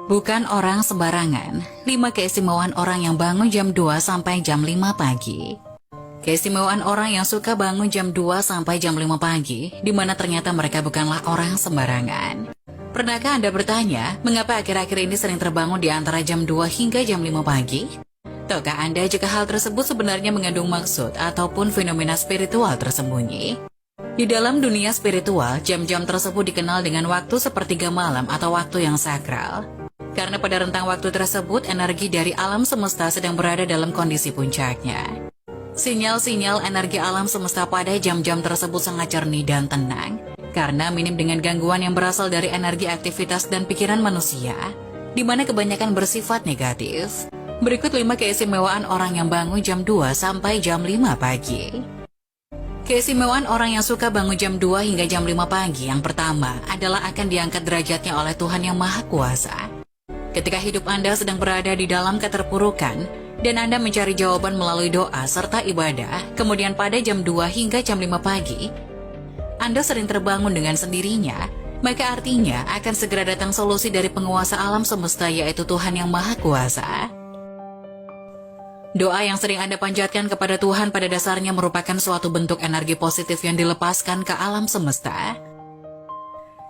Bukan orang sembarangan, 5 keistimewaan orang yang bangun jam 2 sampai jam 5 pagi. Keistimewaan orang yang suka bangun jam 2 sampai jam 5 pagi, di mana ternyata mereka bukanlah orang sembarangan. Pernahkah Anda bertanya, mengapa akhir-akhir ini sering terbangun di antara jam 2 hingga jam 5 pagi? Tahukah Anda jika hal tersebut sebenarnya mengandung maksud ataupun fenomena spiritual tersembunyi? Di dalam dunia spiritual, jam-jam tersebut dikenal dengan waktu sepertiga malam atau waktu yang sakral. Karena pada rentang waktu tersebut, energi dari alam semesta sedang berada dalam kondisi puncaknya. Sinyal-sinyal energi alam semesta pada jam-jam tersebut sangat jernih dan tenang, karena minim dengan gangguan yang berasal dari energi aktivitas dan pikiran manusia, di mana kebanyakan bersifat negatif. Berikut 5 keistimewaan orang yang bangun jam 2 sampai jam 5 pagi. Keistimewaan orang yang suka bangun jam 2 hingga jam 5 pagi yang pertama adalah akan diangkat derajatnya oleh Tuhan Yang Maha Kuasa. Ketika hidup Anda sedang berada di dalam keterpurukan, dan Anda mencari jawaban melalui doa serta ibadah, kemudian pada jam 2 hingga jam 5 pagi, Anda sering terbangun dengan sendirinya, maka artinya akan segera datang solusi dari penguasa alam semesta yaitu Tuhan Yang Maha Kuasa. Doa yang sering Anda panjatkan kepada Tuhan pada dasarnya merupakan suatu bentuk energi positif yang dilepaskan ke alam semesta.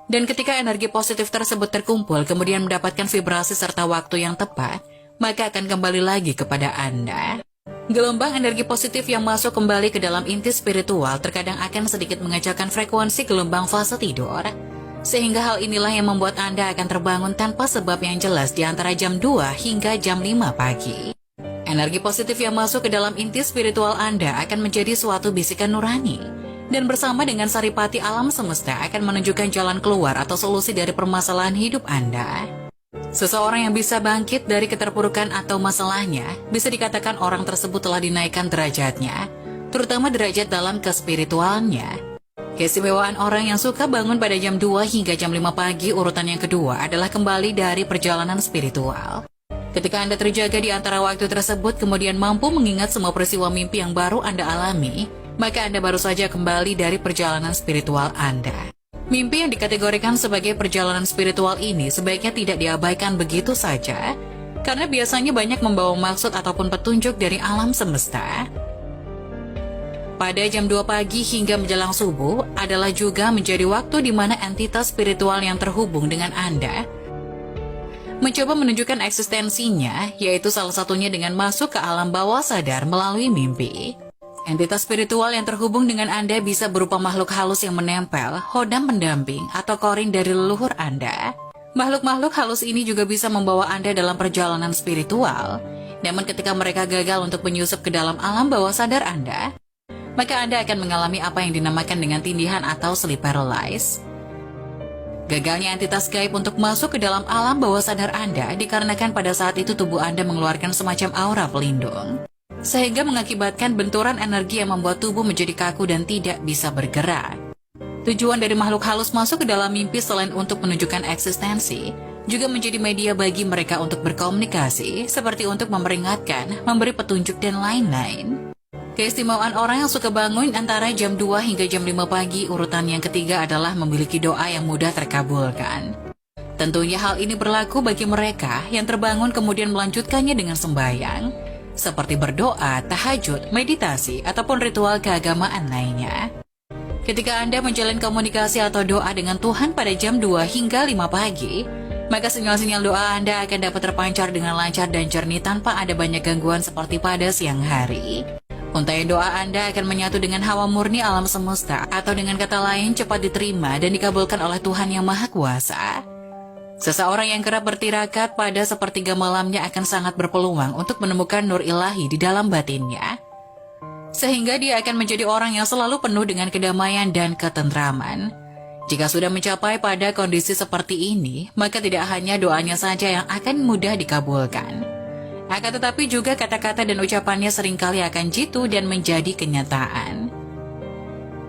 Dan ketika energi positif tersebut terkumpul kemudian mendapatkan vibrasi serta waktu yang tepat, maka akan kembali lagi kepada Anda. Gelombang energi positif yang masuk kembali ke dalam inti spiritual terkadang akan sedikit mengacaukan frekuensi gelombang fase tidur. Sehingga hal inilah yang membuat Anda akan terbangun tanpa sebab yang jelas di antara jam 2 hingga jam 5 pagi. Energi positif yang masuk ke dalam inti spiritual Anda akan menjadi suatu bisikan nurani. Dan bersama dengan saripati alam semesta akan menunjukkan jalan keluar atau solusi dari permasalahan hidup Anda. Seseorang yang bisa bangkit dari keterpurukan atau masalahnya, bisa dikatakan orang tersebut telah dinaikkan derajatnya, terutama derajat dalam kespiritualnya. Keistimewaan orang yang suka bangun pada jam 2 hingga jam 5 pagi urutan yang kedua adalah kembali dari perjalanan spiritual. Ketika Anda terjaga di antara waktu tersebut kemudian mampu mengingat semua peristiwa mimpi yang baru Anda alami, maka Anda baru saja kembali dari perjalanan spiritual Anda. Mimpi yang dikategorikan sebagai perjalanan spiritual ini sebaiknya tidak diabaikan begitu saja, karena biasanya banyak membawa maksud ataupun petunjuk dari alam semesta. Pada jam 2 pagi hingga menjelang subuh adalah juga menjadi waktu di mana entitas spiritual yang terhubung dengan Anda mencoba menunjukkan eksistensinya, yaitu salah satunya dengan masuk ke alam bawah sadar melalui mimpi. Entitas spiritual yang terhubung dengan Anda bisa berupa makhluk halus yang menempel, hodam pendamping, atau korin dari leluhur Anda. Makhluk-makhluk halus ini juga bisa membawa Anda dalam perjalanan spiritual. Namun ketika mereka gagal untuk menyusup ke dalam alam bawah sadar Anda, maka Anda akan mengalami apa yang dinamakan dengan tindihan atau sleep paralysis. Gagalnya entitas gaib untuk masuk ke dalam alam bawah sadar Anda dikarenakan pada saat itu tubuh Anda mengeluarkan semacam aura pelindung, sehingga mengakibatkan benturan energi yang membuat tubuh menjadi kaku dan tidak bisa bergerak. Tujuan dari makhluk halus masuk ke dalam mimpi selain untuk menunjukkan eksistensi, juga menjadi media bagi mereka untuk berkomunikasi, seperti untuk memperingatkan, memberi petunjuk, dan lain-lain. Keistimewaan orang yang suka bangun antara jam 2 hingga jam 5 pagi urutan yang ketiga adalah memiliki doa yang mudah terkabulkan. Tentunya hal ini berlaku bagi mereka yang terbangun kemudian melanjutkannya dengan sembahyang, seperti berdoa, tahajud, meditasi, ataupun ritual keagamaan lainnya. Ketika Anda menjalin komunikasi atau doa dengan Tuhan pada jam 2 hingga 5 pagi, maka sinyal-sinyal doa Anda akan dapat terpancar dengan lancar dan jernih tanpa ada banyak gangguan seperti pada siang hari. Untaian doa Anda akan menyatu dengan hawa murni alam semesta, atau dengan kata lain cepat diterima dan dikabulkan oleh Tuhan Yang Maha Kuasa. Seseorang yang kerap bertirakat pada sepertiga malamnya akan sangat berpeluang untuk menemukan nur ilahi di dalam batinnya. Sehingga dia akan menjadi orang yang selalu penuh dengan kedamaian dan ketentraman. Jika sudah mencapai pada kondisi seperti ini, maka tidak hanya doanya saja yang akan mudah dikabulkan. Akan tetapi juga kata-kata dan ucapannya seringkali akan jitu dan menjadi kenyataan.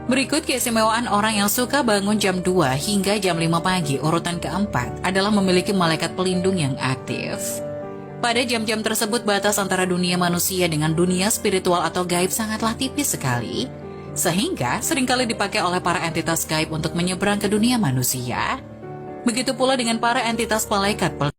Berikut keistimewaan orang yang suka bangun jam 2 hingga jam 5 pagi urutan keempat adalah memiliki malaikat pelindung yang aktif. Pada jam-jam tersebut batas antara dunia manusia dengan dunia spiritual atau gaib sangatlah tipis sekali, sehingga seringkali dipakai oleh para entitas gaib untuk menyeberang ke dunia manusia. Begitu pula dengan para entitas malaikat pelindung.